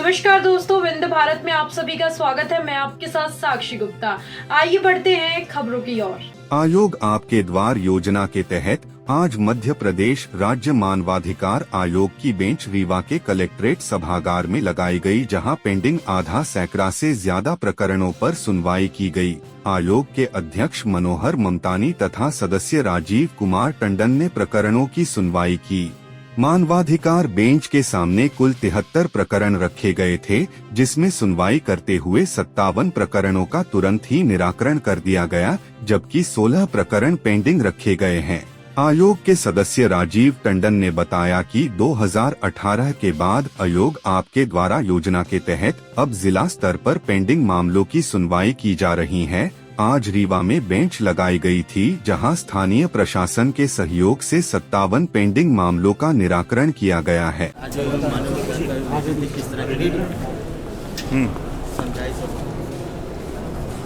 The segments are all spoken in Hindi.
नमस्कार दोस्तों, विंध्य भारत में आप सभी का स्वागत है। मैं आपके साथ साक्षी गुप्ता। आइए बढ़ते हैं खबरों की ओर। आयोग आपके द्वार योजना के तहत आज मध्य प्रदेश राज्य मानवाधिकार आयोग की बेंच रीवा के कलेक्ट्रेट सभागार में लगाई गई, जहां पेंडिंग आधा सैकड़ा से ज्यादा प्रकरणों पर सुनवाई की गई। आयोग के अध्यक्ष मनोहर ममतानी तथा सदस्य राजीव कुमार टंडन ने प्रकरणों की सुनवाई की। मानवाधिकार बेंच के सामने कुल 73 प्रकरण रखे गए थे, जिसमें सुनवाई करते हुए 57 प्रकरणों का तुरंत ही निराकरण कर दिया गया, जबकि 16 प्रकरण पेंडिंग रखे गए हैं। आयोग के सदस्य राजीव टंडन ने बताया कि 2018 के बाद आयोग आपके द्वारा योजना के तहत अब जिला स्तर पर पेंडिंग मामलों की सुनवाई की जा रही है। आज रीवा में बेंच लगाई गई थी, जहां स्थानीय प्रशासन के सहयोग से 57 पेंडिंग मामलों का निराकरण किया गया है।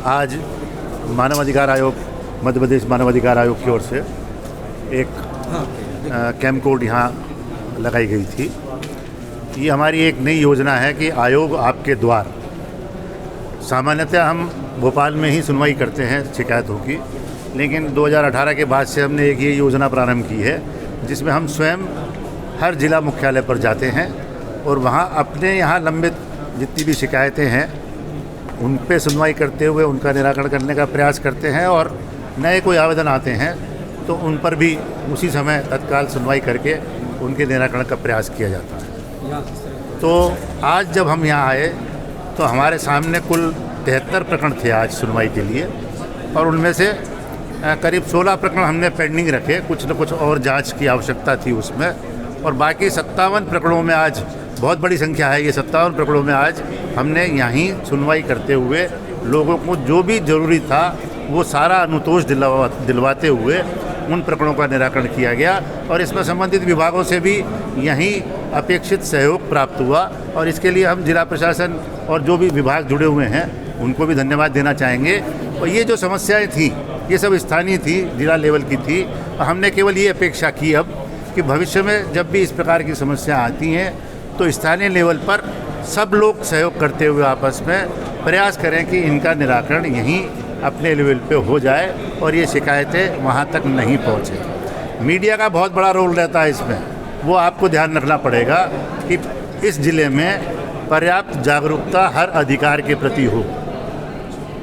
आज मानवाधिकार आयोग, मध्य प्रदेश मानवाधिकार आयोग की ओर से एक कैंप कोड यहाँ लगाई गई थी। ये हमारी एक नई योजना है कि आयोग आपके द्वार। सामान्यतः हम भोपाल में ही सुनवाई करते हैं शिकायतों की, लेकिन 2018 के बाद से हमने एक ये योजना प्रारंभ की है, जिसमें हम स्वयं हर जिला मुख्यालय पर जाते हैं और वहाँ अपने यहाँ लंबित जितनी भी शिकायतें हैं उन पे सुनवाई करते हुए उनका निराकरण करने का प्रयास करते हैं, और नए कोई आवेदन आते हैं तो उन पर भी उसी समय तत्काल सुनवाई करके उनके निराकरण का प्रयास किया जाता है। तो आज जब हम यहाँ आए तो हमारे सामने कुल 73 प्रकरण थे आज सुनवाई के लिए, और उनमें से करीब 16 प्रकरण हमने पेंडिंग रखे, कुछ न कुछ और जांच की आवश्यकता थी उसमें, और बाकी 57 प्रकरणों में आज बहुत बड़ी संख्या है। ये 57 प्रकरणों में आज हमने यहीं सुनवाई करते हुए लोगों को जो भी ज़रूरी था वो सारा अनुतोष दिलवाते हुए उन प्रकरणों का निराकरण किया गया, और इसमें संबंधित विभागों से भी यहीं अपेक्षित सहयोग प्राप्त हुआ, और इसके लिए हम जिला प्रशासन और जो भी विभाग जुड़े हुए हैं उनको भी धन्यवाद देना चाहेंगे। और ये जो समस्याएं थी ये सब स्थानीय थी, जिला लेवल की थी। हमने केवल ये अपेक्षा की अब कि भविष्य में जब भी इस प्रकार की समस्या आती हैं तो स्थानीय लेवल पर सब लोग सहयोग करते हुए आपस में प्रयास करें कि इनका निराकरण यहीं अपने लेवल पे हो जाए और ये शिकायतें वहाँ तक नहीं पहुँचे। मीडिया का बहुत बड़ा रोल रहता है इसमें, वो आपको ध्यान रखना पड़ेगा कि इस ज़िले में पर्याप्त जागरूकता हर अधिकार के प्रति हो।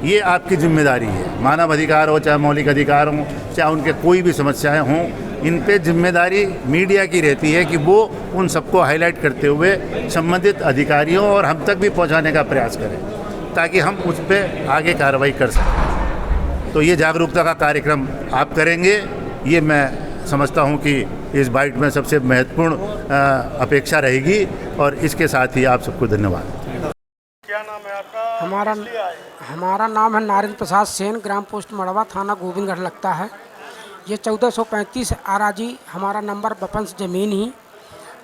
ये आपकी जिम्मेदारी है। मानव अधिकार हो, चाहे मौलिक अधिकार हो, चाहे उनके कोई भी समस्याएं हों, इन पे जिम्मेदारी मीडिया की रहती है कि वो उन सबको हाईलाइट करते हुए संबंधित अधिकारियों और हम तक भी पहुंचाने का प्रयास करें, ताकि हम उस पर आगे कार्रवाई कर सकें। तो ये जागरूकता का कार्यक्रम आप करेंगे, ये मैं समझता हूँ कि इस बाइट में सबसे महत्वपूर्ण अपेक्षा रहेगी, और इसके साथ ही आप सबको धन्यवाद। क्या नाम है आपका? हमारा नाम है नारायण प्रसाद सेन, ग्राम पोस्ट मड़वा, थाना गोविंदगढ़ लगता है। ये 1435 आराजी हमारा नंबर बपंस ज़मीन ही।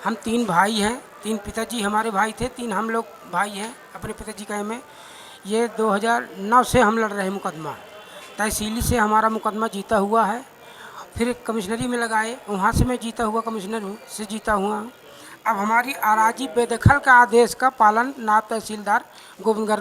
हम 3 भाई हैं, 3 पिताजी हमारे भाई थे, 3 हम लोग भाई हैं अपने पिताजी का में। ये 2009 से हम लड़ रहे हैं मुकदमा। तहसीली से हमारा मुकदमा जीता हुआ है, फिर कमिश्नरी में लगाए, वहाँ से मैं जीता हुआ कमिश्नर हूँ से जीता हुआ हूँ। अब हमारी आराजी बेदखल का आदेश का पालन नायब तहसीलदार गोविंदगढ़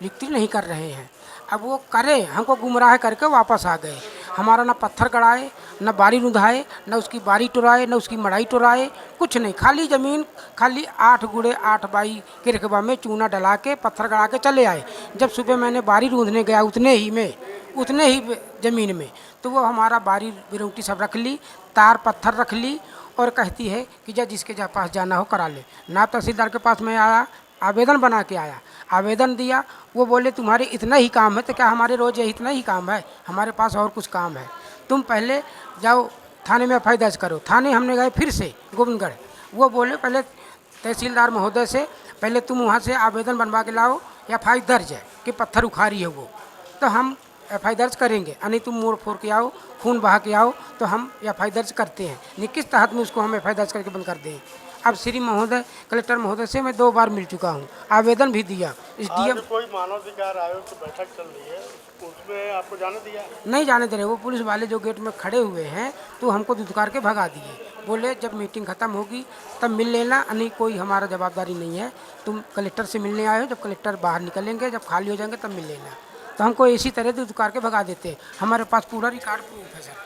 लिखती नहीं कर रहे हैं। अब वो करे, हमको गुमराह करके वापस आ गए। हमारा ना पत्थर गड़ाए, ना बारी रुधाए, ना उसकी बारी टुराए, ना उसकी मड़ाई टुराए, कुछ नहीं। खाली ज़मीन, खाली 8 गुड़े 8 बाई के रकबा में चूना डला के पत्थर गड़ा के चले आए। जब सुबह मैंने बारी रूंधने गया उतने ही ज़मीन में, तो वो हमारा बारी बिरौटी सब रख ली, तार पत्थर रख ली, और कहती है कि जा जिसके पास जाना हो करा ले। नायब तहसीलदार के पास मैं आया, आवेदन बना के आया, आवेदन दिया। वो बोले तुम्हारे इतना ही काम है, तो क्या हमारे रोज़ ये इतना ही काम है? हमारे पास और कुछ काम है, तुम पहले जाओ थाने में एफआईआर दर्ज करो। थाने हमने गए फिर से गोविंदगढ़। वो बोले पहले तहसीलदार महोदय से पहले तुम वहाँ से आवेदन बनवा के लाओ, एफआईआर दर्ज है कि पत्थर उखाड़ी है वो, तो हम एफआईआर दर्ज करेंगे। यानी तुम मोड़ फोड़ के आओ, खून बहा के आओ, तो हम एफआईआर दर्ज करते हैं। नहीं किस तहत में उसको हम एफआईआर दर्ज करके बंद कर दें। अब श्री महोदय कलेक्टर महोदय से मैं 2 बार मिल चुका हूँ, आवेदन भी दिया। आज कोई मानवाधिकार आयोग की बैठक चल रही है, उसमें आपको जाने दिया? नहीं जाने दे रहे, वो पुलिस वाले जो गेट में खड़े हुए हैं तो हमको धुतकार के भगा दिए। बोले जब मीटिंग ख़त्म होगी तब मिल लेना, नहीं कोई हमारा जवाबदारी नहीं है, तुम कलेक्टर से मिलने आए हो, जब कलेक्टर बाहर निकलेंगे, जब खाली हो जाएंगे तब मिल लेना। तो हमको इसी तरह धुतकार के भगा देते। हमारे पास पूरा रिकॉर्ड प्रूफ है सर।